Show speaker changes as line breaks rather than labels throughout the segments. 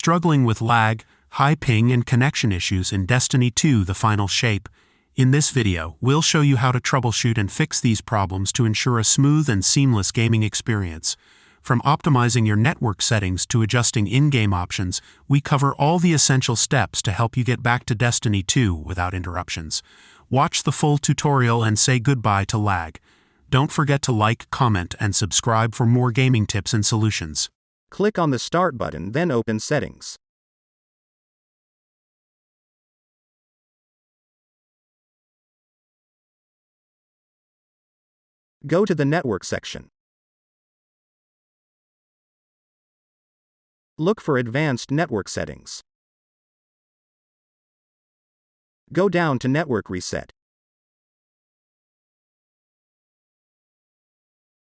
Struggling with lag, high ping and connection issues in Destiny 2: The Final Shape? In this video, we'll show you how to troubleshoot and fix these problems to ensure a smooth and seamless gaming experience. From optimizing your network settings to adjusting in-game options, we cover all the essential steps to help you get back to Destiny 2 without interruptions. Watch the full tutorial and say goodbye to lag. Don't forget to like, comment, and subscribe for more gaming tips and solutions.
Click on the Start button, then open Settings. Go to the Network section. Look for Advanced Network Settings. Go down to Network Reset.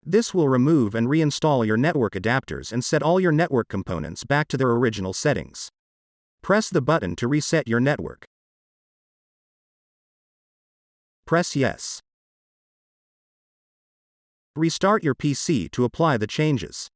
This will remove and reinstall your network adapters and set all your network components back to their original settings. Press the button to reset your network. Press Yes. Restart your PC to apply the changes.